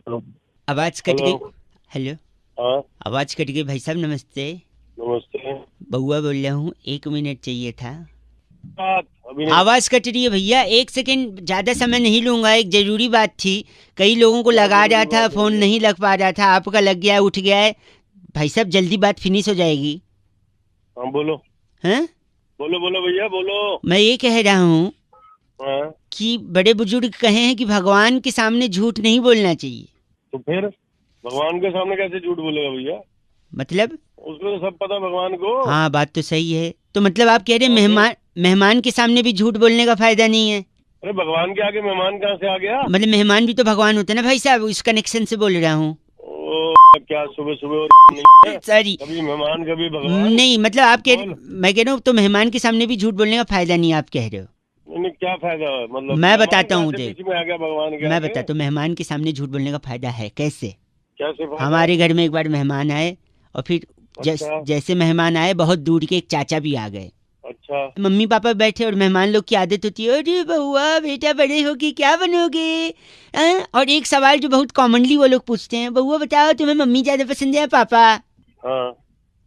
आवाज कट गई। Hello. Hello, हाँ आवाज कट गई भाई साहब। नमस्ते, नमस्ते। बउआ बोल रहा हूँ। 1 मिनट चाहिए था। बात अभी नहीं। आवाज कट रही है भैया, 1 सेकंड, ज्यादा समय नहीं लूंगा। एक जरूरी बात थी, कई लोगों को क्या लगा रहा जरूरी था, बात फोन है? नहीं लग पा रहा था, आपका लग गया, उठ गया है। भाई साहब जल्दी बात फिनिश हो जाएगी। हाँ बोलो हैं? बोलो बोलो भैया बोलो। मैं ये कह रहा हूँ हाँ कि बड़े बुजुर्ग कहे हैं कि भगवान के सामने झूठ नहीं बोलना चाहिए। तो फिर भगवान के सामने कैसे झूठ बोलेगा भैया? मतलब? उसको तो सब पता भगवान को। हाँ, बात तो सही है। तो मतलब आप कह रहे हैं और फिर? मेहमान के सामने भी झूठ बोलने का फायदा नहीं है? अरे भगवान के आगे मेहमान कहाँ से आ गया? मतलब मेहमान भी तो भगवान होते हैं ना भाई साहब, उस कनेक्शन से बोल रहा हूँ। ओ क्या सुबह सुबह और नहीं है? सॉरी, कभी मेहमान कभी भगवान। नहीं मतलब आप बोल। मैं कह रहा हूँ तो मेहमान के सामने भी झूठ बोलने का फायदा नहीं है, आप कह रहे हो। नहीं क्या फायदा है? मतलब मैं मेहमान बताता कहाँ हूँ, से देख, बीच में आ गया भगवान के मैं आगे? बताता हूँ मेहमान के सामने झूठ बोलने का फायदा है। कैसे? कैसे फायदा? हमारे घर में एक बार मेहमान आए और फिर अच्छा जैसे मेहमान आए, बहुत दूर के एक चाचा भी आ गए। अच्छा मम्मी पापा बैठे और मेहमान लोग की आदत होती है, अरे बहुआ बेटा बड़े होके क्या बनोगे? और एक सवाल जो बहुत कॉमनली वो लोग पूछते हैं, बहुआ बताओ तुम्हें मम्मी ज्यादा पसंद है या पापा? हाँ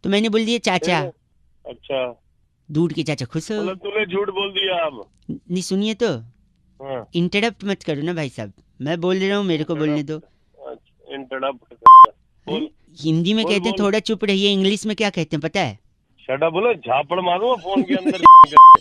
तो मैंने बोल दिया चाचा। फिर? अच्छा दूर के चाचा खुश हो। मतलब तूने झूठ बोल दिया अब। नहीं, सुनिए तो, हाँ इंटरप्ट मत करो ना भाई साहब, मैं बोल रहा हूँ, मेरे को बोलने दो। इंटरप्ट। हैं? बोल हिंदी में बोल कहते हैं बोल। थोड़ा चुप रहिए, इंग्लिश में क्या कहते हैं पता है? शट अप बोलो, झापड़ मारूंगा फोन के अंदर।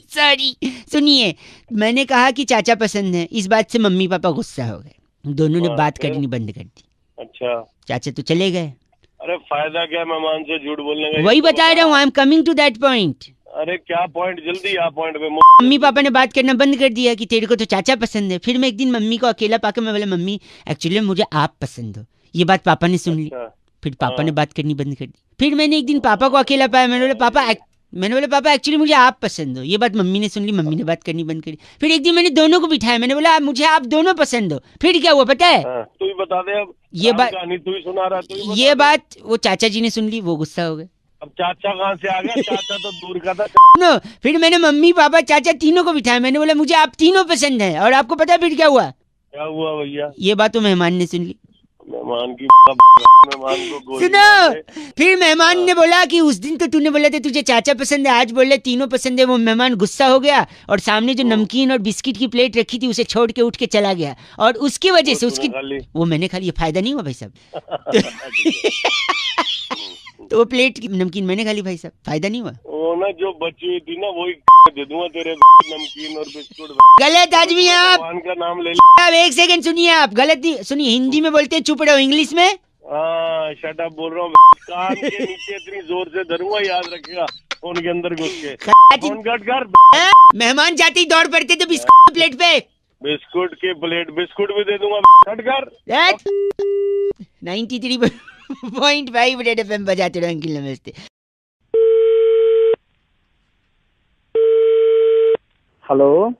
सॉरी, सुनिए, मैंने कहा कि चाचा पसंद है, इस बात से मम्मी पापा गुस्सा हो गए, दोनों ने हाँ बात फिर? करनी बंद कर दी। अच्छा चाचा तो चले गए। अरे फायदा क्या है मेहमान से झूठ बोलने का, ये वही तो बता रहा हूँ, I am coming to that point. अरे क्या पॉइंट? जल्दी आ पॉइंट पे। मम्मी पापा ने बात करना बंद कर दिया कि तेरे को तो चाचा पसंद है। फिर मैं एक दिन मम्मी को अकेला पाकर मैं बोला, मम्मी एक्चुअली मुझे आप पसंद हो। ये बात पापा ने सुन ली। अच्छा फिर पापा ने हाँ बात करनी बंद कर दी। फिर मैंने एक दिन पापा को अकेला पाया, मैंने बोला पापा एक्चुअली मुझे आप पसंद हो। ये बात मम्मी ने सुन ली, मम्मी ने बात करनी बंद करी। फिर एक दिन मैंने दोनों को बिठाया, मैंने बोला मुझे आप दोनों पसंद हो। फिर क्या हुआ पता है? हाँ तू ही बता दे अब। ये राम बात कहानी तू ही सुना रहा, तू ही ये बता दे। बात वो चाचा जी ने सुन ली, वो गुस्सा हो गए। अब चाचा कहाँ से आ गया? चाचा तो दूर का था। नो, फिर मैंने मम्मी पापा चाचा तीनों को बिठाया, मैंने बोला मुझे आप तीनों पसंद है। और आपको पता है फिर क्या हुआ? क्या हुआ भैया? ये बात तो मेहमान ने सुन ली। मेहमान की मेहमान को गोली मार सुनो, दे। फिर मेहमान हाँ। ने बोला कि उस दिन तो तूने बोला था तुझे चाचा पसंद है, आज बोल रहे तीनों पसंद है। वो मेहमान गुस्सा हो गया और सामने जो नमकीन और बिस्किट की प्लेट रखी थी उसे छोड़ के उठ के चला गया। और उसकी वजह से तूने खा ली। वो मैंने खा लिया। फायदा नहीं हुआ भाई साहब। तो वो प्लेट की नमकीन मैंने खा ली भाई साहब, फायदा नहीं हुआ। वो ना जो बची हुई थी ना वही दे दूंगा तेरे नमकीन और बिस्कुट। गलत आदमी है आप। भगवान का नाम ले अब एक सेकंड सुनिए, आप गलत नहीं सुनिए। हिंदी में बोलते हैं चुप रहो, इंग्लिश में हाँ शट अप बोल रहा हूँ। कान के नीचे इतनी जोर से धरूंगा, याद रखेगा। फोन के अंदर घुस के फोन कट कर। मेहमान जाते ही दौड़ पड़ते थे बिस्कुट प्लेट पे। बिस्कुट की प्लेट बिस्कुट भी दे दूंगा। कट कर। 93.5 रेड एफएम बजाते रहो। अंकिल नमस्ते। हेलो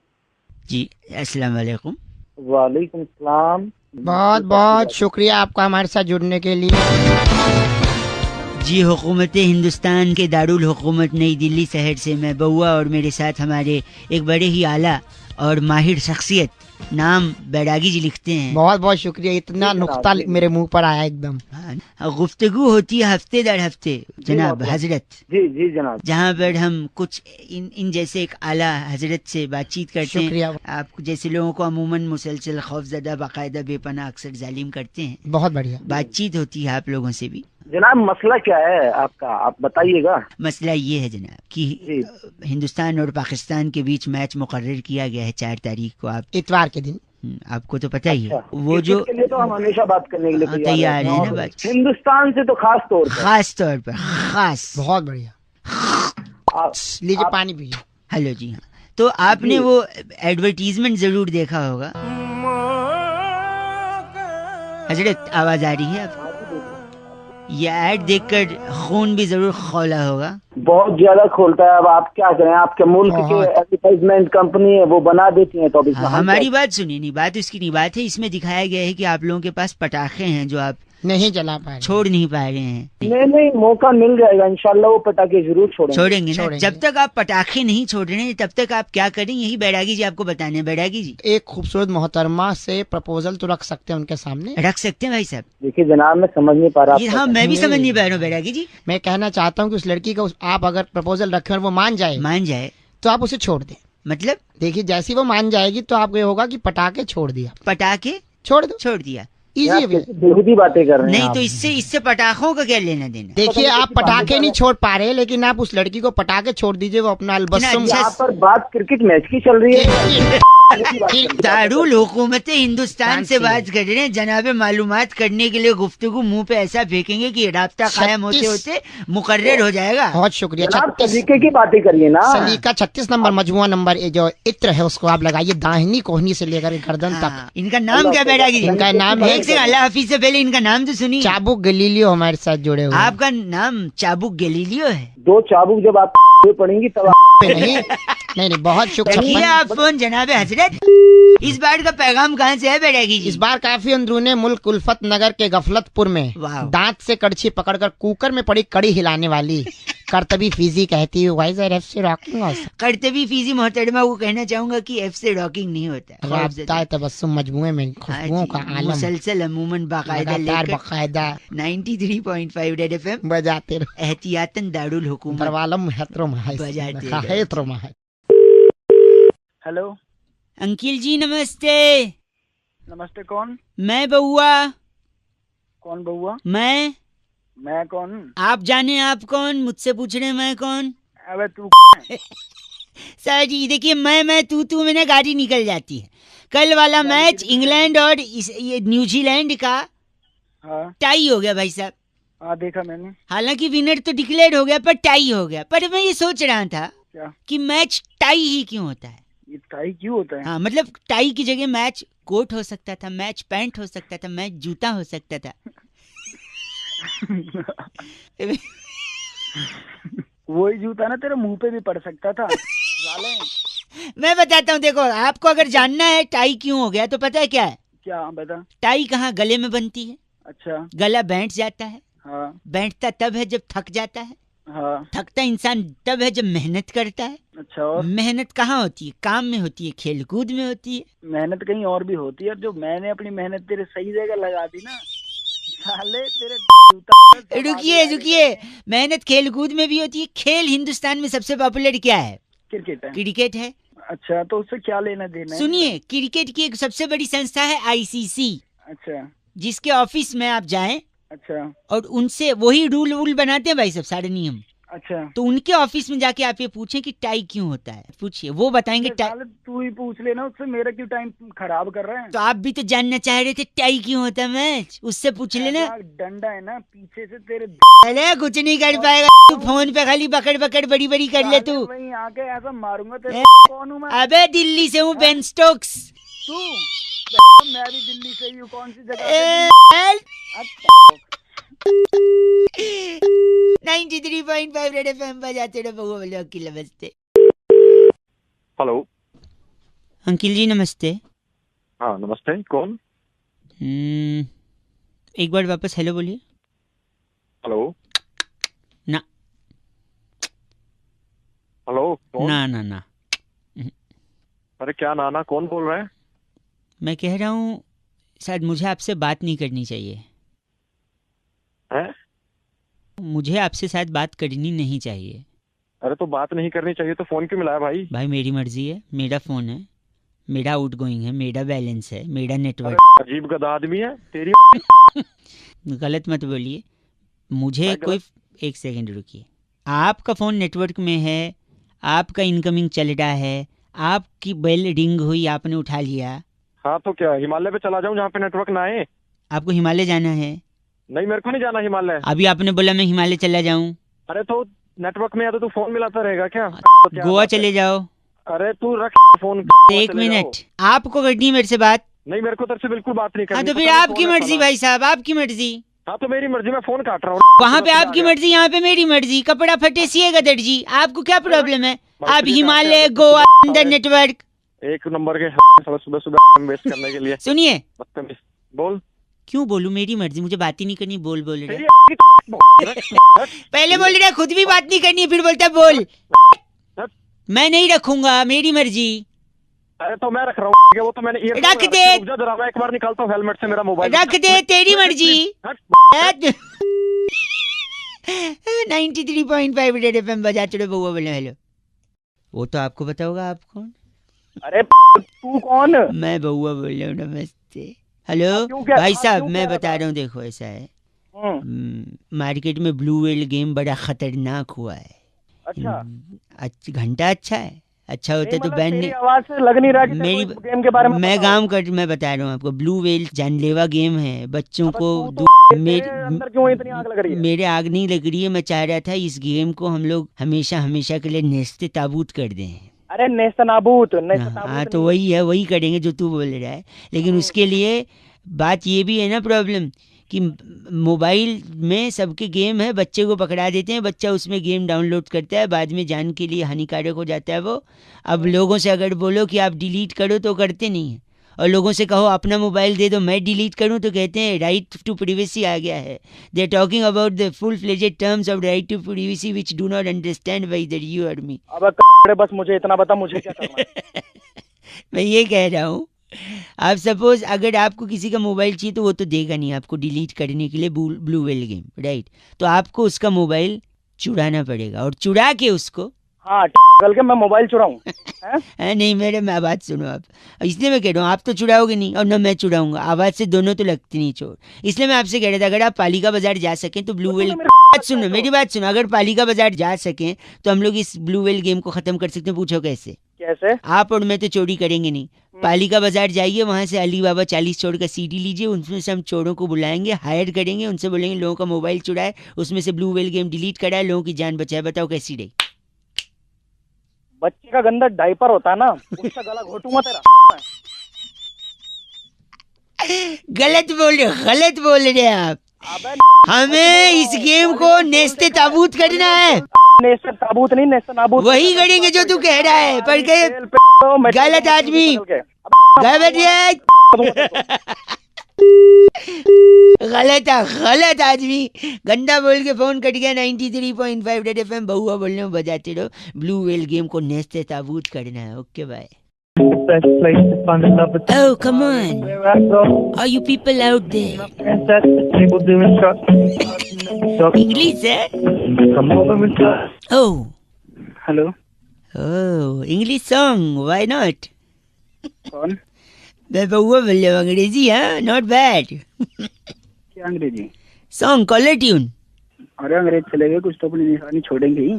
जी अस्सलाम वालेकुम। वालेकुम सलाम। बहुत बहुत शुक्रिया आपका हमारे साथ जुड़ने के लिए। जी, हुकूमत हिंदुस्तान के दारुल हुकूमत नई दिल्ली शहर से मैं बउआ और मेरे साथ हमारे एक बड़े ही आला और माहिर शख्सियत, नाम बैरागी जी लिखते हैं। बहुत बहुत शुक्रिया, इतना नुक्ता मेरे मुंह पर आया एकदम। गुफ्तगू होती है हफ्ते दर हफ्ते जनाब हजरत। जी जी जनाब। जहाँ पर हम कुछ इन जैसे एक आला हजरत से बातचीत करते शुक्रिया। हैं। आप जैसे लोगों को अमूमन मुसलसल खौफजदा बाकायदा बेपनाह अक्सर जालिम करते हैं। बहुत बढ़िया बातचीत होती है आप लोगों से भी। जनाब मसला क्या है आपका, आप बताइएगा। मसला ये है जनाब कि हिंदुस्तान और पाकिस्तान के बीच मैच मुकर्रर किया गया है 4 तारीख को। आप इतवार के दिन। आपको तो पता ही है। अच्छा, वो जो के लिए तो हम हमेशा बात करने के लिए तैयार है ना, बात हिंदुस्तान से तो खास तौर पर खास। बहुत बढ़िया। लीजिए पानी पीजिए। हेलो जी हाँ, तो आपने वो एडवर्टीजमेंट जरूर देखा होगा। हजरत आवाज आ रही है आपको? ये ऐड देखकर खून भी जरूर खौला होगा। बहुत ज्यादा खोलता है। अब आप क्या करें, आपके मुल्क के एडवर्टाइजमेंट कंपनी है वो बना देती है। तो हमारी बात सुनिए, नहीं बात उसकी नहीं, बात है इसमें दिखाया गया है कि आप लोगों के पास पटाखे हैं जो आप नहीं जला पा रहे, छोड़ नहीं पा रहे हैं। नहीं, मौका मिल जाएगा इंशाल्लाह, वो पटाखे जरूर छोड़ेंगे ना। जब तक आप पटाखे नहीं छोड़ रहे हैं तब तक आप क्या करें, यही बैरागी जी आपको बताने हैं। बैरागी जी, एक खूबसूरत मोहतरमा से प्रपोजल तो रख सकते हैं उनके सामने। रख सकते हैं भाई साहब। देखिए जनाब, मैं समझ नहीं पा रहा। हाँ, मैं भी समझ नहीं पा रहा हूँ बैरागी जी। मैं कहना चाहता हूँ कि उस लड़की का आप अगर प्रपोजल रखें और वो मान जाए तो आप उसे छोड़ दें। मतलब देखिए, जैसी वो मान जाएगी तो आपको ये होगा कि पटाखे छोड़ दिया, पटाखे छोड़ दिया। इजी बेहूदी बातें कर रहे हैं नहीं तो इससे पटाखों का क्या लेना देना। देखिए, आप पटाखे नहीं छोड़ पा रहे, लेकिन आप उस लड़की को पटाखे छोड़ दीजिए, वो अपना अलबस्सुम। यहाँ पर बात क्रिकेट मैच की चल रही है। दारुल हुकूमत हिंदुस्तान से बात कर रहे हैं। जनाबे मालूमात करने के लिए गुफ्तगू मुंह पे ऐसा फेंकेंगे कि राब्ता कायम होते होते मुकर्रर हो जाएगा। बहुत शुक्रिया। सलीके की बातें करिए ना। सलीका 36 नंबर मजमुआ नंबर जो इत्र है उसको आप लगाइए दाहिनी कोहनी से लेकर गर्दन तक। इनका नाम क्या बैठा? इनका नाम है, एक से अल्लाह हाफिज से पहले इनका नाम तो सुनिए। चाबुक गलीलियो हमारे साथ जुड़े हुए। आपका नाम चाबुक गलीलियो है? 2 चाबुक जब आप पड़ेंगी तब नहीं, बहुत शुक्रिया। आप फोन जनाबे हजरत। इस बार का पैगाम कहाँ से है बैरागी जी? इस बार काफी अंदरूने मुल्क उल्फत नगर के गफलतपुर में दांत से कड़छी पकड़कर कुकर में पड़ी कड़ी हिलाने वाली करतबी फीजी कहती है वाइज एफ से रॉकिंग। करतबी फीजी मोहतरमा को कहना चाहूंगा कि एफ से रॉकिंग नहीं होता है। राब्ता तबस्सुम मजमुए में खुशबुओं का आलम मुसलसल अमूमन बाकायदा 93.5 रेड एफएम बजाते रहो। एहतियातन दारुल हुकूमत दरवालम हेलो अंकिल जी, नमस्ते। नमस्ते, कौन? मैं बउआ। कौन बउआ? मैं कौन? आप जाने आप कौन? मुझसे पूछ रहे मैं कौन? अबे तू सर जी देखिए, मैं तू में ना गाड़ी निकल जाती है। कल वाला मैच इंग्लैंड और ये न्यूजीलैंड का टाई हो गया भाई साहब। हाँ, देखा मैंने। हालांकि विनर तो डिक्लेयर हो गया पर टाई हो गया। पर मैं ये सोच रहा था क्या कि मैच टाई ही क्यों होता है? ये टाई क्यों होता है? हाँ, मतलब टाई की जगह मैच कोट हो सकता था, मैच पैंट हो सकता था, मैच जूता हो सकता था। वही जूता ना तेरे मुंह पे भी पड़ सकता था। मैं बताता हूँ, देखो आपको अगर जानना है टाई क्यों हो गया तो पता है क्या है? क्या बता। टाई कहाँ गले में बनती है। अच्छा। गला बैठ जाता है। हाँ। बैठता तब है जब थक जाता है। हाँ। थकता इंसान तब है जब मेहनत करता है। अच्छा। और मेहनत कहाँ होती है? काम में होती है, खेल कूद में होती है। मेहनत कहीं और भी होती है। जो मैंने अपनी मेहनत तेरे सही जगह लगा दी ना, साले तेरे रुकिए, मेहनत खेल कूद में भी होती है। खेल हिंदुस्तान में सबसे पॉपुलर क्या है? क्रिकेट है। अच्छा, तो उससे क्या लेना देना है? सुनिए, क्रिकेट की एक सबसे बड़ी संस्था है आईसीसी। अच्छा। जिसके ऑफिस में आप जाएं। अच्छा। और उनसे वही रूल बनाते हैं भाई सब, सारे नियम। अच्छा। तो उनके ऑफिस में जाके आप ये पूछें कि टाई क्यों होता है, पूछिए, वो बताएंगे। तू ही पूछ लेना उससे, मेरा क्यों टाइम खराब कर रहा है? तो आप भी तो जानना चाह रहे थे टाई क्यों होता है मैच, उससे पूछ लेना। डंडा है ना पीछे से तेरे। अरे कुछ नहीं कर पाएगा तू, फोन पे खाली बकड़ बड़ी कर ले तू। वहीं आके ऐसा मारूंगा तेरे। कौन हूँ मैं? अबे दिल्ली से हूँ, बेन स्टोक्स। तू? मैं भी दिल्ली से ही हूँ। कौन सी जगह? 93.5 रेड एफएम बजाते रहो। अंकिल नमस्ते। हेलो अंकिल जी, नमस्ते। हाँ नमस्ते, कौन? एक बार वापस हेलो बोलिए। हेलो ना। हेलो कौन? ना। अरे क्या नाना, कौन बोल रहा है? मैं कह रहा हूँ शायद मुझे आपसे बात नहीं करनी चाहिए। हैं? मुझे आपसे शायद बात करनी नहीं चाहिए। अरे तो बात नहीं करनी चाहिए तो फोन क्यों मिलाया भाई? भाई मेरी मर्जी है, मेरा फोन है, मेरा आउटगोइंग है, मेरा बैलेंस है, मेरा नेटवर्क। अजीब गधा आदमी है तेरी। गलत मत बोलिए मुझे। कोई एक सेकंड रुकिए। आपका फोन नेटवर्क में है, आपका इनकमिंग चल रहा है, आपकी बेल रिंग हुई, आपने उठा लिया। हाँ तो क्या हिमालय पे चला जाऊं जहाँ पे नेटवर्क ना आए? आपको हिमालय जाना है? नहीं, मेरे को नहीं जाना हिमालय। अभी आपने बोला मैं हिमालय चला जाऊं। अरे तो नेटवर्क में या तो तू फोन मिलाता रहेगा क्या? गोवा चले जाओ। अरे तू रख फोन। एक मिनट, आपको करनी है मेरे से बात? नहीं, मेरे को तेरे से बिल्कुल बात नहीं करनी। हाँ तो फिर आपकी मर्जी भाई साहब, आपकी मर्जी। हाँ तो मेरी मर्जी, मैं फोन काट रहा हूँ। वहाँ पे आपकी मर्जी, यहाँ पे मेरी मर्जी। कपड़ा फटे सिएगा दर्जी, आपको क्या प्रॉब्लम है? आप हिमालय, गोवा, अंदर नेटवर्क। एक नंबर के सुबह वेस्ट करने के लिए। सुनिए, बोल। क्यों बोलूं, मेरी मर्जी, मुझे बात ही नहीं करनी, बोल बोल रहा है। पहले बोल रहा है खुद भी बात नहीं करनी है, फिर बोलता है बोल। मैं नहीं रखूंगा, मेरी मर्जी। अरे तो मैं रख रहा हूँ, वो तो मैंने रख दे, जरा मैं एक बार निकालता हूँ हेलमेट से मेरा मोबाइल। रख दे, तेरी मर्जी। 93.5 रेड एफएम बजा चलो बउआ बोले हेलो। वो तो आपको पता होगा, आप कौन? अरे तू कौन? मैं बउआ बोल रहा हूँ, नमस्ते। हेलो क्यों भाई साहब, मैं बता रहा हूँ, देखो ऐसा है, मार्केट में ब्लू व्हेल गेम बड़ा खतरनाक हुआ है। अच्छा, घंटा अच्छा है, अच्छा होता है तो बैन नहीं। आवाज से लग नहीं रहा कि मेरी गेम के बारे में मैं बता रहा हूँ आपको, ब्लू व्हेल जानलेवा गेम है, बच्चों को अंदर क्यों इतनी आग लग रही है? मेरे आग नहीं लग रही है, मैं चाह रहा था इस गेम को हम लोग हमेशा हमेशा के लिए नेस्ते ताबूत कर दें। अरे नेस्तनाबूत हाँ तो वही है, वही करेंगे जो तू बोल रहा है, लेकिन उसके लिए बात ये भी है ना प्रॉब्लम कि मोबाइल में सबके गेम है, बच्चे को पकड़ा देते हैं, बच्चा उसमें गेम डाउनलोड करता है, बाद में जान के लिए हानिकारक हो जाता है वो। अब लोगों से अगर बोलो कि आप डिलीट करो तो करते नहीं हैं, और लोगों से कहो अपना मोबाइल दे दो मैं डिलीट करूं तो कहते हैं राइट टू प्राइवेसी आ गया है। They are talking about the full fledged terms of right to privacy which do not understand whether you और मी। अब बस मुझे इतना बता, मुझे क्या करना है? मैं ये कह रहा हूँ, आप सपोज अगर आपको किसी का मोबाइल चाहिए तो वो तो देगा नहीं आपको डिलीट करने के लिए ब्लू व्हेल गेम, राइट? तो आपको उसका मोबाइल चुराना पड़ेगा, और चुरा के उसको, हाँ कल के मैं मोबाइल चुराऊं? नहीं मेरे मैं बात सुनो आप, इसलिए मैं कह रहा हूँ आप तो चुराओगे नहीं और ना मैं चुराऊंगा, आवाज से दोनों तो लगती नहीं चोर। इसलिए मैं आपसे कह रहा था अगर आप पालिका बाजार जा सकें तो ब्लू व्हेल, बात सुनो मेरी बात सुनो, अगर पालिका बाजार जा सकें तो हम लोग इस ब्लू व्हेल गेम को खत्म कर सकते हैं। पूछो कैसे? कैसे? आप और मैं तो चोरी करेंगे नहीं, पालिका बाजार जाइए, वहां से अली बाबा 40 चोर का सीडी लीजिए, उनमें से हम चोरों को बुलाएंगे, हायर करेंगे, उनसे बोलेंगे लोगों का मोबाइल चुराए, उसमें से ब्लू व्हेल गेम डिलीट कराए, लोगों की जान बचाए। बताओ कैसी रही? बच्चे का गंदा डायपर होता है ना, उसका गला घोटूंगा तेरा। गलत बोल रहे हैं आप। हमें इस गेम को नेस्ते ताबूत करना है। नेस्ते ताबूत नहीं, नेस्ते नाबूत वही करेंगे जो तू कह रहा है, पर गलत आदमी, गलत आदमी, गंदा बोल के फोन कट गया। 93.5 रेड एफएम बहुआ बोलने में बजाते रहो, ब्लू व्हेल गेम को नेस्ते ताबूत करना है। Okay bye. Oh, come on. Are you people out there? English, eh? Oh. Hello. Oh, English song. Why not? कौन? मैं बहुआ बोल रहा हूँ, अंग्रेजी, हाँ, नॉट बैड। क्या अंग्रेजी? Song, caller tune. अरे अंग्रेज चले गए, कुछ तो अपनी निशानी छोड़ेंगे ही।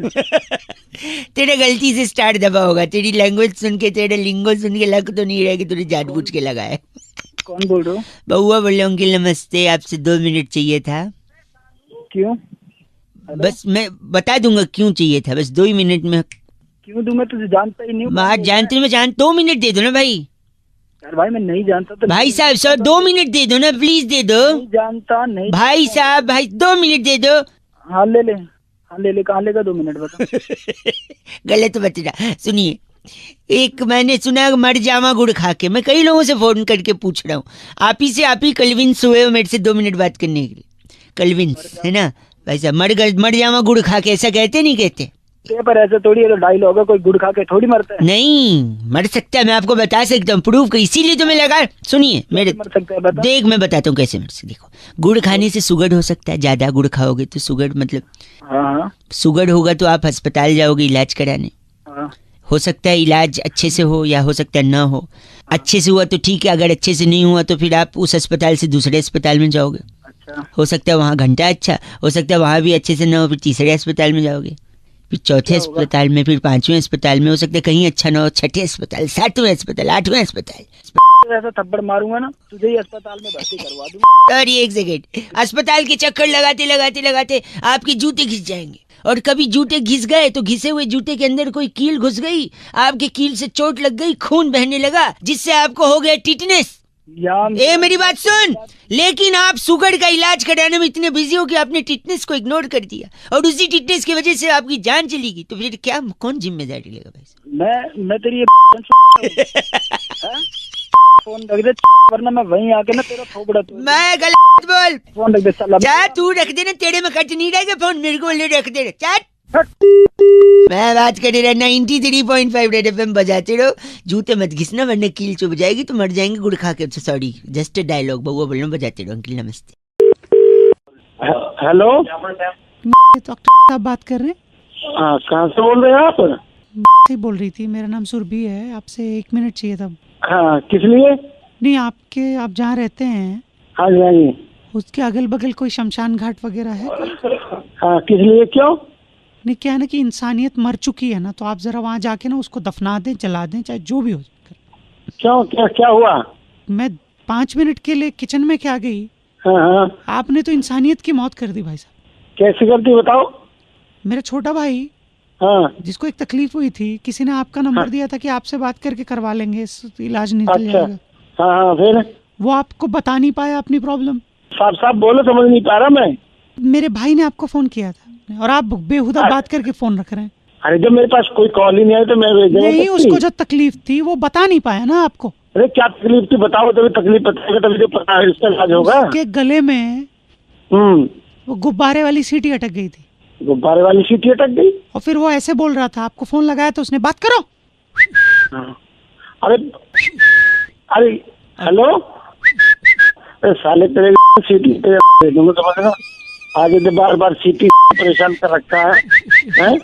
तेरे गलती से स्टार्ट दबा होगा, तेरी लैंग्वेज सुन के, तेरे लिंगो सुन के लग तो नहीं रहा कि तूने जानबूझ के लगाया। कौन बोल रहे हो? बहुआ बोल रहा हूँ अंकिल, नमस्ते, आपसे 2 मिनट चाहिए था। क्यों? बस मैं बता दूंगा क्यों चाहिए था, बस 2 ही मिनट में। क्यों दूं? मैं तुझे जानता ही नहीं हूँ। बात जानते, मैं 2 मिनट दे दो ना भाई। यार भाई मैं नहीं जानता तो भाई साहब सर 2 मिनट दे दो ना, प्लीज दे दो। नहीं जानता, नहीं भाई साहब, भाई 2 मिनट दे दो। हाँ ले ले, हाँ ले ले, कहाँ लेगा? 2 मिनट बता। गलत बच रहा, सुनिए, एक मैंने सुना मर जावा गुड़ खा के, मैं कई लोगों से फोन करके पूछ रहा हूँ, आप ही कलविंस हुए हो मेरे से 2 मिनट बात करने के लिए। कलविंस है ना भाई साहब, मर जावा गुड़ खा के, ऐसा कहते नहीं कहते? पर ऐसे थोड़ी है, तो डायलॉग है, कोई गुड़ खा के थोड़ी मरता है। नहीं मर सकता है, मैं आपको बता सकता हूँ, प्रूफ कर, इसीलिए तो मैं लगा। सुनिए मेरे, मर सकता है, बता। देख मैं बताता हूँ कैसे मर सकता। देखो, गुड़ खाने से सुगर हो सकता है, ज्यादा गुड़ खाओगे तो सुगर, मतलब हाँ सुगर होगा तो आप अस्पताल जाओगे इलाज कराने। हाँ। हो सकता है इलाज अच्छे से हो या हो सकता है ना हो। अच्छे से हुआ तो ठीक है, अगर अच्छे से नहीं हुआ तो फिर आप उस अस्पताल से दूसरे अस्पताल में जाओगे। अच्छा। हो सकता है वहाँ घंटा अच्छा, हो सकता है वहाँ भी अच्छे से ना हो, फिर तीसरे अस्पताल में जाओगे, फिर चौथे अस्पताल में, फिर 5वें अस्पताल में, हो सकता है कहीं अच्छा ना हो, 6ठे अस्पताल, 7वें अस्पताल, 8वें अस्पताल। ऐसा थप्पड़ मारूंगा ना, तुझे ही अस्पताल में भर्ती करवा दूंगा। और एक सेकेंड, अस्पताल के चक्कर लगाते आपके जूते घिस जाएंगे, और कभी जूते घिस गए तो घिसे हुए जूते के अंदर कोई कील घुस गई, आपके कील से चोट लग गई, खून बहने लगा, जिससे आपको हो गया टिटनेस। ए मेरी बात सुन, लेकिन आप शुगर का इलाज कराने में इतने बिजी हो कि आपने टिटनेस को इग्नोर कर दिया, और उसी टिटनेस की वजह से आपकी जान चली गई, तो फिर क्या, कौन जिम्मेदारी लेगा भाई? मैं तेरी फोन रख दे, वरना मैं वहीं आके ना तेरा थोबड़ा। मैं गलत बोल फोन रख दे साला। जा, तू रख देना, तेरे में कट नहीं रहेगा फोन, मेरे को बोले रख दे। चल मैं बात कर रहा 93.5 रेड एफएम बजाते रहो, जूते मत घिसना वरना कील चुभ जाएगी तो मर जाएंगे गुड़ खा के। सॉरी, जस्ट अ डायलॉग, बउआ बोल रहा हूँ, बजाते रहो। अंकल नमस्ते। हेलो, तो आप बात कर रहे हैं? हाँ कहाँ से बोल रहे हैं आप? से बोल रही थी, मेरा नाम सुरभि है, आपसे 1 मिनट चाहिए था। हाँ किस लिए? नहीं, आप जहाँ रहते हैं हाँ जी हाँ जी। उसके अगल बगल कोई शमशान घाट वगैरह है? हाँ किस लिए, क्यों? नहीं, क्या है ना कि इंसानियत मर चुकी है ना, तो आप जरा वहाँ जाके ना उसको दफना दें, जला दें, चाहे जो भी हो। क्यों, क्या क्या हुआ? मैं 5 मिनट के लिए किचन में क्या गई, हाँ हाँ। आपने तो इंसानियत की मौत कर दी भाई साहब। कैसे करती बताओ? मेरा छोटा भाई, हाँ जिसको एक तकलीफ हुई थी, किसी ने आपका नंबर दिया था कि आपसे बात करके करवा लेंगे, इलाज निकल अच्छा। जाएगा। हाँ हाँ फिर? वो आपको बता नहीं पाया अपनी प्रॉब्लम। साफ साफ बोलो, समझ नहीं पा रहा मैं। मेरे भाई ने आपको फोन किया था और आप बेहुदा बात करके फोन रख रहे हैं। अरे जब मेरे पास कोई कॉल ही नहीं आई तो मैं नहीं, उसको जो तकलीफ थी वो बता नहीं पाया ना आपको। अरे क्या तकलीफ थी बताओ, तभी तकलीफ बताएगा तभी तो पता है इसका इलाज होगा। उसके गले में वो गुब्बारे वाली सीटी अटक गई थी। गुब्बारे वाली सीटी अटक गई? और फिर वो ऐसे बोल रहा था, आपको फोन लगाया तो उसने बात करो। हाँ। अरे अरे हेलो, अरे साले तेरे सीटी पे समझ रहा, आगे से बार बार सीटी परेशान कर रखा है?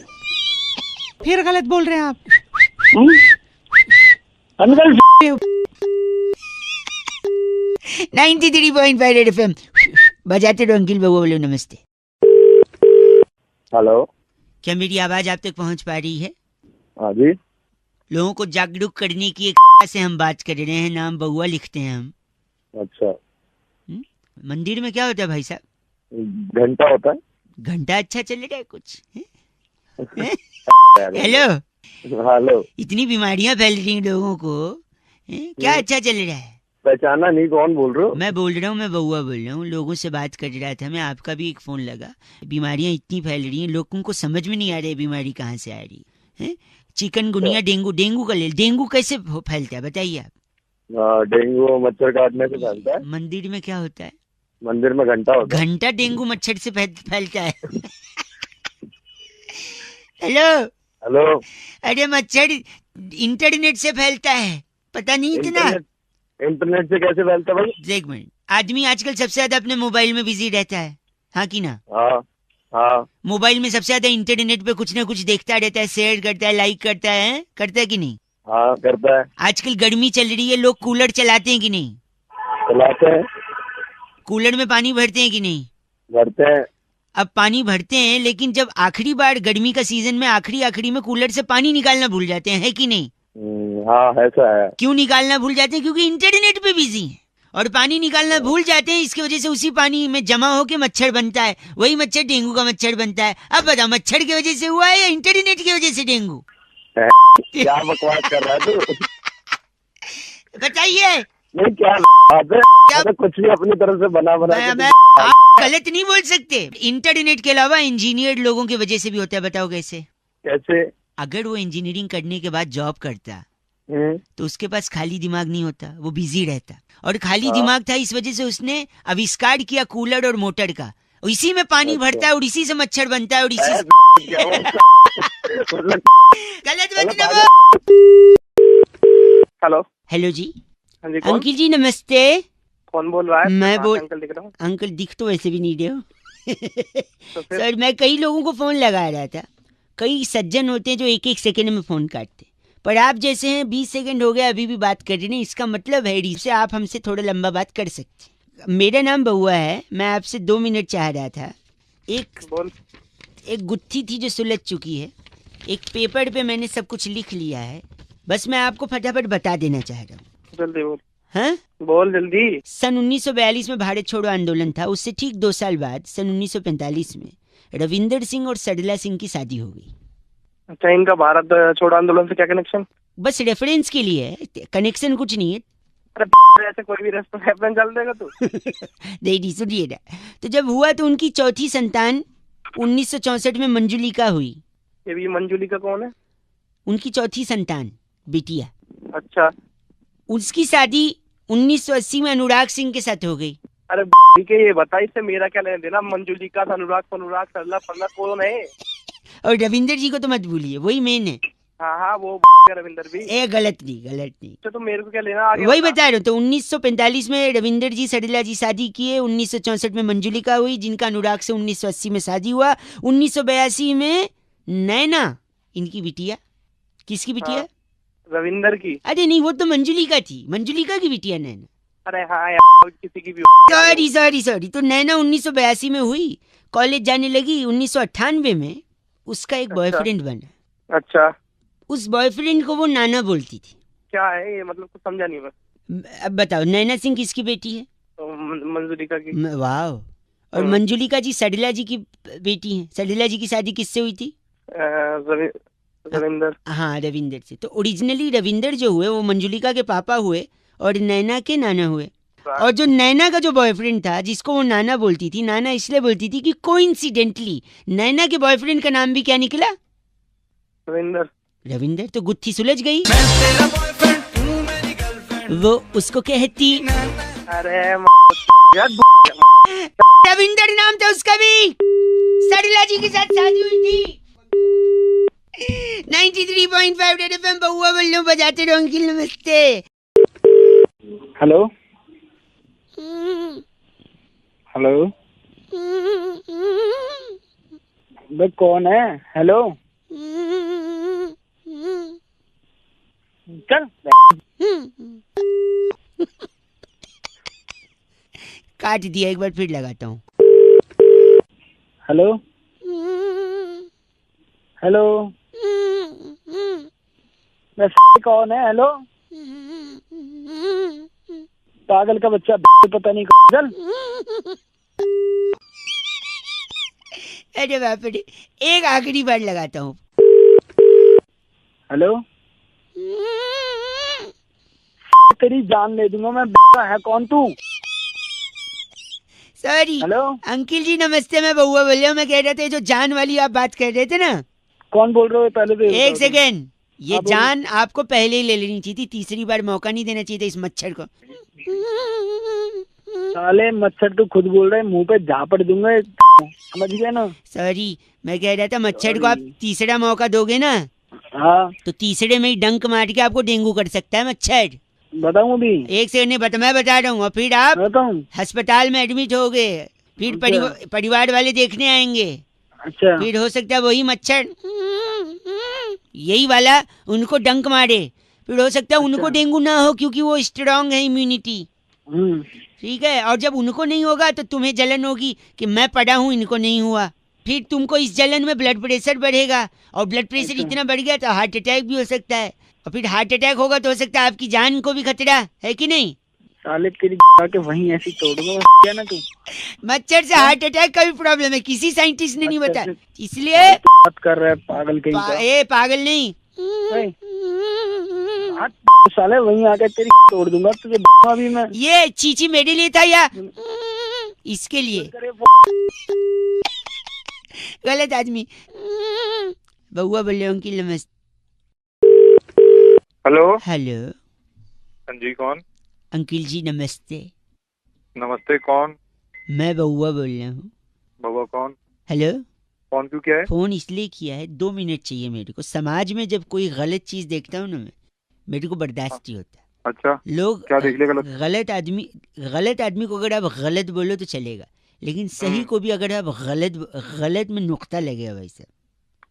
फिर गलत बोल रहे हैं आप। अंकल 93.5 रेड एफएम बजाते रहो। अंकिल बउआ बोलो नमस्ते। हेलो, क्या मेरी आवाज आप तक पहुंच पा रही है? हाँ जी। लोगों को जागरूक करने की एक से हम बात कर रहे हैं, नाम बउआ लिखते हैं हम। अच्छा, मंदिर में क्या होता है भाई साहब? घंटा होता है। घंटा अच्छा चल रहा है कुछ? हेलो, हेलो, इतनी बीमारियां फैल रही हैं लोगों को, क्या अच्छा चल रहा है? पहचाना नहीं, कौन बोल रहे हो? मैं बोल रहा हूँ, मैं बउआ बोल रहा हूँ, लोगों से बात कर रहा था मैं, आपका भी एक फोन लगा। बीमारियां इतनी फैल रही हैं, लोगों को समझ में नहीं आ रही बीमारी कहाँ से आ रही है। चिकनगुनिया, डेंगू, डेंगू का ले, डेंगू कैसे फैलता है बताइए आप? डेंगू मच्छर काटने से फैलता है। मंदिर में क्या होता है? मंदिर में घंटा होता है। घंटा डेंगू मच्छर से फैलता है। हेलो हेलो, अरे मच्छर इंटरनेट से फैलता है, पता नहीं इतना? इंटरनेट से कैसे फैलता है भाई? एक मिनट, आदमी आजकल सबसे ज्यादा अपने मोबाइल में बिजी रहता है, हाँ कि ना? हाँ हाँ। मोबाइल में सबसे ज्यादा इंटरनेट पे कुछ ना कुछ देखता रहता है, शेयर करता है, लाइक करता है, करता है कि नहीं? हाँ करता है। आजकल गर्मी चल रही है, लोग कूलर चलाते हैं कि नहीं? चलाते हैं। कूलर में पानी भरते हैं कि नहीं? भरते हैं। अब पानी भरते हैं, लेकिन जब आखिरी बार गर्मी का सीजन में आखिरी में कूलर से पानी निकालना भूल जाते हैं, है कि नहीं? हाँ ऐसा है। क्यों निकालना भूल जाते हैं? क्योंकि इंटरनेट पे बिजी है और पानी निकालना भूल जाते हैं। इसकी वजह से उसी पानी में जमा होके मच्छर बनता है, वही मच्छर डेंगू का मच्छर बनता है। अब बताओ, मच्छर की वजह से हुआ है या इंटरनेट की वजह से डेंगू? क्या बकवास कर रहा है तू? बताइए। नहीं क्या क्या कुछ भी अपनी तरफ से बना आप गलत नहीं बोल सकते। इंटरनेट के अलावा इंजीनियर लोगों की वजह से भी होता है, बताओ कैसे? कैसे? अगर वो इंजीनियरिंग करने के बाद जॉब करता तो उसके पास खाली दिमाग नहीं होता, वो बिजी रहता। और खाली दिमाग था, इस वजह से उसने आविष्कार किया कूलर और मोटर का। इसी में पानी भरता है और इसी से मच्छर बनता है और इसी से गलत मतलब। हेलो। हेलो जी। हाँ जी, अंकिल जी नमस्ते। कौन बोल रहा है? मैं बोल अंकल दिख रहा हूँ। अंकल दिख तो वैसे भी नहीं रहे हो। तो फिर? सर मैं कई लोगों को फोन लगा रहा था। कई सज्जन होते हैं जो एक एक सेकंड में फोन काटते, पर आप जैसे हैं 20 सेकंड हो गया अभी भी बात कर रहे हैं। इसका मतलब है से आप हमसे थोड़ा लंबा बात कर सकते। मेरा नाम बउआ है, मैं आपसे 2 मिनट चाह रहा था। एक गुत्थी थी जो सुलझ चुकी है, एक पेपर पे मैंने सब कुछ लिख लिया है, बस मैं आपको फटाफट बता देना चाह रहा हूँ। जल्दी बोल। हाँ बोल जल्दी। सन 1942 में भारत छोड़ो आंदोलन था। उससे ठीक 2 साल बाद सन 1945 में रविंदर सिंह और सरला सिंह की शादी हो गई। अच्छा, इनका भारत छोड़ो आंदोलन से क्या कनेक्शन? बस रेफरेंस के लिए है, कनेक्शन कुछ नहीं है। अरे ऐसे कोई भी रेफरेंस डाल देगा तू? नहीं सुनिए ना, तो जब हुआ तो उनकी चौथी संतान 1964 में मंजुलिका हुई। ये मंजुलिका कौन है? उनकी चौथी संतान बिटिया। अच्छा। उसकी शादी 1980 में अनुराग सिंह के साथ हो गई। अरे ठीक है, ये बता इससे मेरा क्या लेना देना? मंजुलिका, अनुराग, अनुराग, सरला, फरला कौन है? और रविंदर जी को तो मत भूलिए, वही मेन है। हाँ हाँ, वो रविंदर भी। गलत नहीं। तो मेरे को क्या लेना? आगे वही बता रहा हूँ। तो 1945 में रविंदर जी सड़ीला जी शादी किए, 1964 में मंजुलिका हुई, जिनका अनुराग से 1980 में शादी हुआ। 1982 में नैना, इनकी बिटिया। किसकी बिटिया? हाँ, रविंदर की। अरे नहीं, वो तो मंजुलिका थी, मंजुलिका की बिटिया नैना। अरे हाँ यार, किसी की भी। सॉरी। तो नैना 1982 में हुई, कॉलेज जाने लगी। 1998 में उसका एक बॉयफ्रेंड बना। अच्छा। उस बॉयफ्रेंड को वो नाना बोलती थी। क्या है ये, मतलब कुछ समझा नहीं मैं। अब बताओ, नैना सिंह किसकी बेटी है? तो मंजुलिका की। वाह। और मंजुलिका जी सड़ीला जी की बेटी हैं। सड़ीला जी की शादी किससे हुई थी? रविंदर। हाँ, रविंदर से। तो ओरिजिनली रविंदर जो हुए वो मंजुलिका के पापा हुए और नैना के नाना हुए। और जो नैना का जो बॉयफ्रेंड था, जिसको वो नाना बोलती थी, नाना इसलिए बोलती थी कि कोइंसिडेंटली नैना के बॉयफ्रेंड का नाम भी क्या निकला? रविंदर। तो गुत्थी सुलझ गई। वो उसको कहती, अरे रविंदर नाम था उसका भी। सड़ीला जी के साथ शादी हुई थी। 93.5 रेड एफएम बहुआ बल्लो बजाते रहो अंकिल। नमस्ते। हेलो हेलो, भाई कौन है? हेलो चल। काट दिया, एक बार फिर लगाता हूँ। हेलो हेलो, कौन है? हेलो, पागल का बच्चा, पता नहीं। चल। अरे बाप रे, एक आखिरी बार लगाता हूँ। हेलो, तेरी जान ले दूंगा मैं। है कौन तू? सॉरी। हेलो अंकिल जी नमस्ते, मैं बहुआ बोल रहा हूँ। मैं कह रहा था जो जान वाली आप बात कर रहे थे ना। कौन बोल रहे हो? पहले तो एक सेकेंड, ये जान आपको पहले ही ले लेनी चाहिए थी, तीसरी बार मौका नहीं देना चाहिए था इस मच्छर को। साले मच्छर तो खुद बोल रहे, मुंह पे झापड़ दूंगा, समझ गया ना? सॉरी, मैं कह रहा था मच्छर को आप तीसरा मौका दोगे ना, हाँ, तो तीसरे में ही डंक मार के आपको डेंगू कर सकता है मच्छर। बताऊं अभी? एक सेकंड नहीं मैं बता रहा हूँ। और फिर आप बताऊं? अस्पताल में एडमिट हो गए, फिर अच्छा। परिवार वाले देखने आएंगे। अच्छा। फिर हो सकता है वही मच्छर, यही वाला, उनको डंक मारे। फिर हो सकता है उनको डेंगू ना हो, क्योंकि वो स्ट्रांग है इम्यूनिटी। ठीक है। और जब उनको नहीं होगा तो तुम्हें जलन होगी कि मैं पड़ा हूँ, इनको नहीं हुआ। फिर तुमको इस जलन में ब्लड प्रेशर बढ़ेगा, और ब्लड प्रेशर इतना बढ़ गया तो हार्ट अटैक भी हो सकता है। और फिर हार्ट अटैक होगा तो हो सकता है आपकी जान को भी खतरा है, कि नहीं? साले तेरी के वहीं ऐसी तोड़ दूंगा क्या ना तू। मच्छर से हार्ट अटैक का भी प्रॉब्लम है, किसी साइंटिस्ट ने नहीं बताया, इसलिए बात कर रहा है पागल कहीं पागल नहीं। साले वहीं आके तेरी तोड़ दूंगा तुझे अभी मैं। ये चीची मेरे लिए था या इसके लिए? गलत आदमी। बउआ बोल रहे अंकिल नमस्ते। हेलो। हाँ जी, कौन? अंकिल जी नमस्ते। नमस्ते, कौन? मैं बउआ बोल रहा हूँ। बउआ कौन? हेलो। फोन क्यों किया है? फोन इसलिए किया है, 2 मिनट चाहिए मेरे को। समाज में जब कोई गलत चीज देखता हूँ ना मैं, मेरे को बर्दाश्त नहीं होता। अच्छा, लोग क्या देख लिया गलत? गलत आदमी को अगर आप गलत बोलो तो चलेगा, लेकिन सही को भी अगर आप गलत में नुक्ता लगेगा भाई साहब।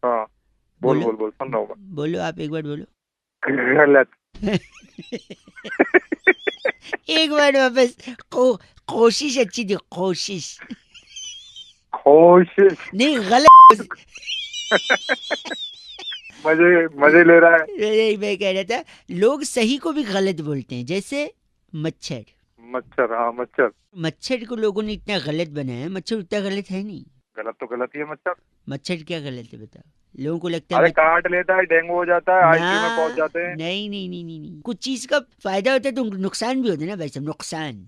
हाँ, बोल सुन रहा हूँ। बोलो, आप एक बार बोलो। गलत। एक बार वापस कोशिश अच्छी थी, कोशिश नहीं, गलत। मजे ले रहा है। मैं कह रहा था लोग सही को भी गलत बोलते हैं, जैसे मच्छर। हाँ, मच्छर को लोगों ने इतना गलत बनाया है, मच्छर उतना गलत है नहीं। गलत तो गलत ही है मच्छर। मच्छर क्या गलत है बताओ? लोगों को लगता है अरे काट लेता है, डेंगू हो जाता है, आईसीयू में पहुंच जाते हैं। नहीं, कुछ चीज का फायदा होता है तो नुकसान भी होता है ना भाई साहब। नुकसान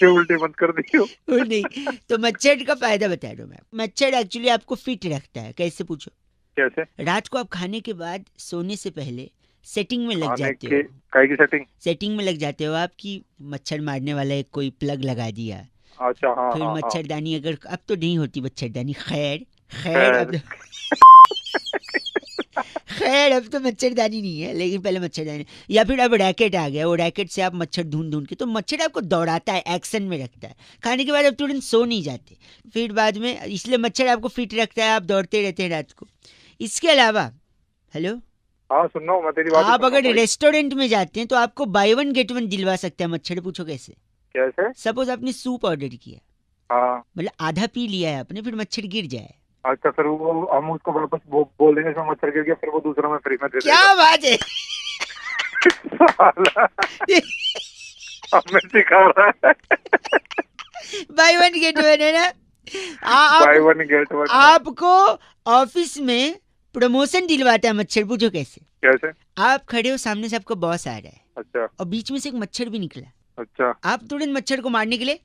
उल्टे मत कर दियो। नहीं, तो मच्छर का फायदा बता रहा हूँ मैं। मच्छर एक्चुअली आपको फिट रखता है। कैसे पूछो? कैसे? रात को आप खाने के बाद सोने से पहले सेटिंग में लग खाने जाते के हो। काय की सेटिंग? सेटिंग में लग जाते हो आपकी मच्छर मारने वाला एक कोई प्लग लगा दिया। अच्छा हाँ फिर हाँ हाँ। मच्छरदानी, अगर अब तो नहीं होती मच्छरदानी, खैर अब खैर अब तो मच्छरदानी नहीं है, लेकिन पहले मच्छरदानी। या फिर अब रैकेट आ गया, वो रैकेट से आप मच्छर ढूंढ के, तो मच्छर आपको दौड़ाता है, एक्शन में रखता है। खाने के बाद आप तुरंत सो नहीं जाते फिर बाद में, इसलिए मच्छर आपको फिट रखता है, आप दौड़ते रहते हैं रात को। इसके अलावा हेलो, हाँ सुन रहा हूँ मैं तेरी बात। आप अगर रेस्टोरेंट में जाते हैं तो आपको बाय वन गेट वन दिलवा सकता है मच्छर। पूछो कैसे? कैसे? सपोज आपने सूप ऑर्डर किया, हाँ मतलब आधा पी लिया है आपने, फिर मच्छर गिर जाए। अच्छा, फिर वो हम उसको वापस बोल देंगे इसमें मच्छर गिर गया, फिर वो दूसरा में फ्री में दे देगा। क्या बात है हमें सिखा रहा है। बाय वन गेट वन है ना। By one get one. आपको ऑफिस में प्रमोशन दिलवाता है मच्छर। पूछो कैसे? कैसे? आप खड़े हो, सामने से आपका बॉस आ रहा है, अच्छा और बीच में से एक मच्छर भी निकला। अच्छा, आप तुरंत मच्छर को मारने के लिए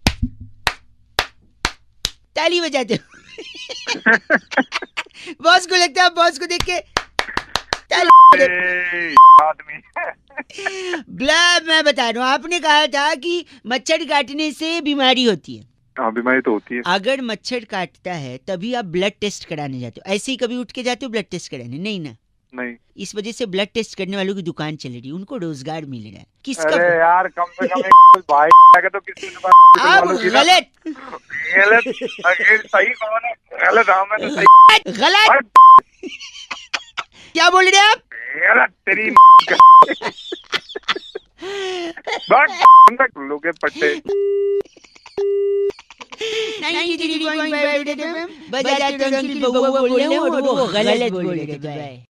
ताली बजाते हो। बॉस को लगता है, बॉस को देख के आदमी। मैं बता रहा हूँ, आपने कहा था कि मच्छर काटने से बीमारी होती है। हाँ बीमारी तो होती है। अगर मच्छर काटता है तभी आप ब्लड टेस्ट कराने जाते हो। ऐसे ही कभी उठ के जाते हो ब्लड टेस्ट कराने? नहीं ना। नहीं। इस वजह से ब्लड टेस्ट करने वालों की दुकान चल रही है, उनको रोजगार मिल रहा है। किसका? अरे यार कम से कम एक भाई आगे तो किसी ने बात आप गलत गलत सही कौन है? गलत हाँ मैं तो सही। गलत क्या बोल रहे हैं आप? गलत तेरी लोगे पट्टे। 93.5 FM बजाते रंगील बउआ बोल रहे हैं और वो गलत बोल रहे थे।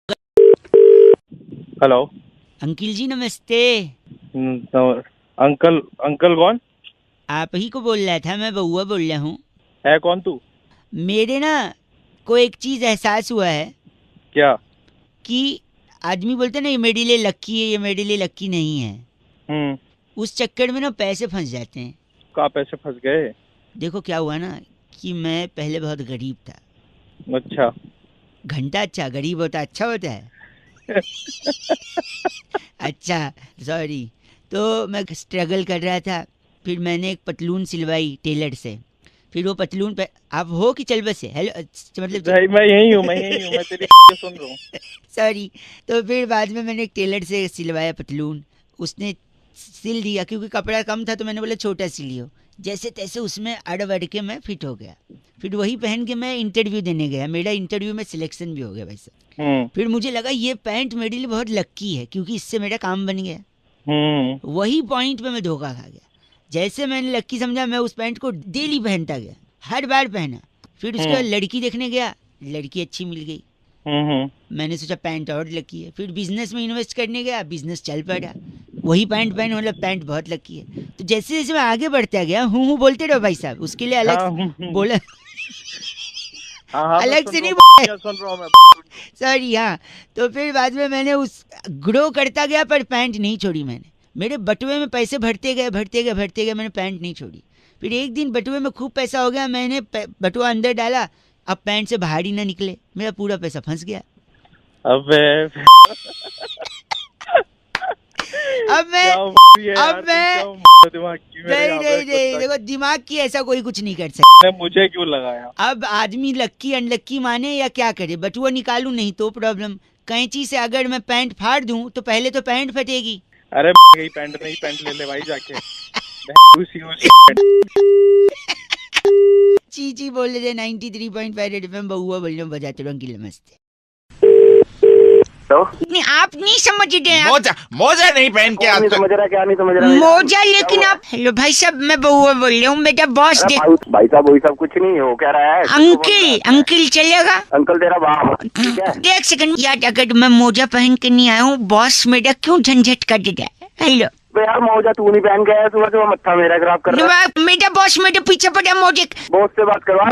हेलो अंकिल जी नमस्ते। अंकल कौन? आप ही को बोल रहा था, मैं बउआ बोल रहा हूँ। है कौन तू? मेरे ना को एक चीज एहसास हुआ है। क्या? कि आदमी बोलते ना ये मेरे लिए लक्की है, ये मेरे लिए लक्की नहीं है। उस चक्कर में ना पैसे फंस जाते हैं। कहाँ पैसे फंस गए? देखो क्या हुआ ना कि मैं पहले बहुत गरीब था। अच्छा। घंटा अच्छा, गरीब होता अच्छा होता है। अच्छा सॉरी। तो मैं स्ट्रगल कर रहा था, फिर मैंने एक पतलून सिलवाई टेलर से। फिर वो पतलून पे आप हो कि चल बसे? हेलो मतलब मैं यही हूँ मैं तेरी सुन रहा हूँ। सॉरी। तो फिर बाद में मैंने एक टेलर से सिलवाया पतलून, उसने सिल दिया, क्योंकि कपड़ा कम था तो मैंने बोला छोटा सिलियो। जैसे तैसे उसमें अड़ के मैं फिट हो गया। फिर वही पहन के मैं इंटरव्यू देने गया, मेरा इंटरव्यू में सिलेक्शन भी हो गया वैसे। फिर मुझे लगा ये पैंट मेरे लिए बहुत लक्की है, क्योंकि इससे मेरा काम बन गया। वही पॉइंट पे मैं धोखा खा गया। जैसे मैंने लक्की समझा, मैं उस पैंट को डेली पहनता गया, हर बार पहना। फिर उसके बाद लड़की देखने गया, लड़की अच्छी मिल गई। मैंने सोचा पैंट और लकी है। फिर बिजनेस में इन्वेस्ट करने गया, बिजनेस चल पड़ा। वही पैंट पहन, मतलब पैंट बहुत लकी है। तो जैसे जैसे मैं आगे बढ़ता गया, हूँ बोलते रहो भाई साहब, उसके लिए अलग बोला। अलग से नहीं सुन रहा हूँ मैं। सॉरी। हाँ, तो फिर बाद में मैंने उस ग्रो करता गया, पर पैंट नहीं छोड़ी मैंने। मेरे बटुए में पैसे भरते गए, मैंने पैंट नहीं छोड़ी। फिर एक दिन बटुए में खूब पैसा हो गया, मैंने बटुआ अंदर डाला, अब पैंट से बाहर ही ना निकले, मेरा पूरा पैसा फंस गया। नहीं, देखो दिमाग की ऐसा कोई कुछ नहीं कर सकता। मुझे क्यों लगाया? अब आदमी लक्की अनलक्की माने या क्या करे? बटुआ निकालूं नहीं तो प्रॉब्लम। कैंची से अगर मैं पैंट फाड़ दूं तो पहले तो पैंट फटेगी। अरे पैंट नहीं, पैंट ले ले भाई जाके। चीची बोल रहे 93.5 FM बउआ बोल रहे हो, बजाते रहो अंकिल नमस्ते। आप नहीं समझ रहे। मोजा नहीं पहन के नहीं समझ रहा, क्या नहीं समझ रहा? मोजा लेकिन आप। हेलो भाई साहब, मैं बउआ बोल रहा हूँ, बेटा बॉस दे। भाई साहब वही सब कुछ नहीं हो, कह रहा है अंकिल चलेगा? अंकल तेरा बाप ठीक है। एक सेकंड यार, अगर मैं मोजा पहन के नहीं आया हूँ, बॉस मेरा क्यों झंझट कर दे? हेलो यार, मोजा तू नहीं पहन गया, सुबह सुबह मत्था मेरा खराब कर रहा है। मेरा बॉस मेरे पीछे पड़ा मोजे। बॉस से बात करवा।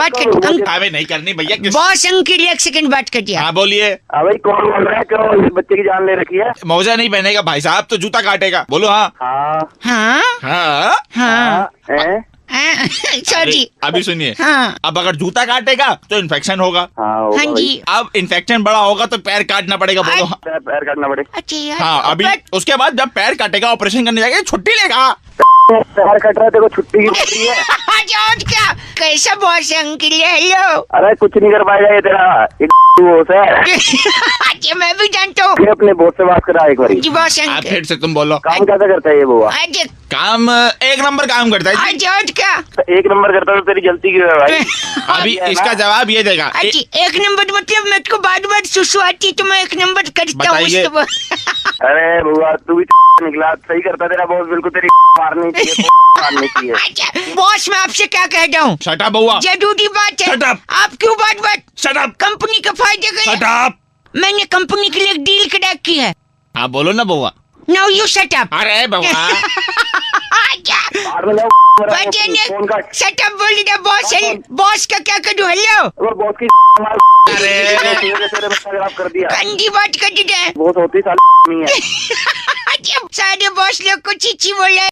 अबे नहीं करनी भैया। बॉस अंकिल एक सेकंड बात कर दिया। हाँ बोलिए। भाई कौन बोल रहा है? क्यों बच्चे की जान ले रखी है? मोजा नहीं पहनेगा भाई साहब तो जूता काटेगा। बोलो हाँ। हाँ हाँ हाँ हाँ सॉरी। अभी सुनिए, हाँ अब अगर जूता काटेगा तो इन्फेक्शन होगा। हाँ जी। अब इन्फेक्शन बड़ा होगा तो पैर काटना पड़ेगा। बोलो। पैर काटना पड़ेगा। अच्छा यार। हाँ, अभी उसके बाद जब पैर काटेगा ऑपरेशन करने जाएगा छुट्टी लेगा। पैर कट रहा है, देखो छुट्टी की छुट्टी है। जॉर्ज क्या कैसा बॉस है अंकल? हेलो। अरे कुछ नहीं कर पाएगा ये तेरा बॉस है। अच्छा मैं भी जानता हूँ। ये अपने बॉस से बात करा एक बार। जी बॉस आप अंकल। फिर से तुम बोलो। काम कैसा करता है ये बुआ? अच्छा काम एक नंबर काम करता है जी। जॉर्ज क्या? एक नंबर करता तो तेरी जल्दी क्यों है भाई? अभी इसका जवाब ये देगा। अच्छा एक नंबर मतलब मेरे को बार बार सुसु आती है तो मैं एक नंबर करता हूँ बताइए। उसको। अरे बुआ तू भी निकला, सही करता तेरा बॉस, बिल्कुल तेरी मारनी चाहिए, मारनी चाहिए। अच्छा बॉस मैं आपसे क्या कह रहा हूँ? शट अप बउआ। जरूरी बात है। Shut up. आप क्यों बात शट अप। कंपनी का फायदे के शट लिए अप। मैंने कंपनी के लिए एक डील क्रैक की है। हाँ बोलो ना बउआ। Now you shut up. अरे बउआ। मार में जाओ, फोन का शट अप बोल रहा बॉस है। बॉस का क्या करूँ? हेलो। वो बॉस की मार। अरे तेरे में खराब कर दिया। गंदी बात कर दी है। बॉस होती साली नहीं है। सारे बॉस लोग को चीची बोला है।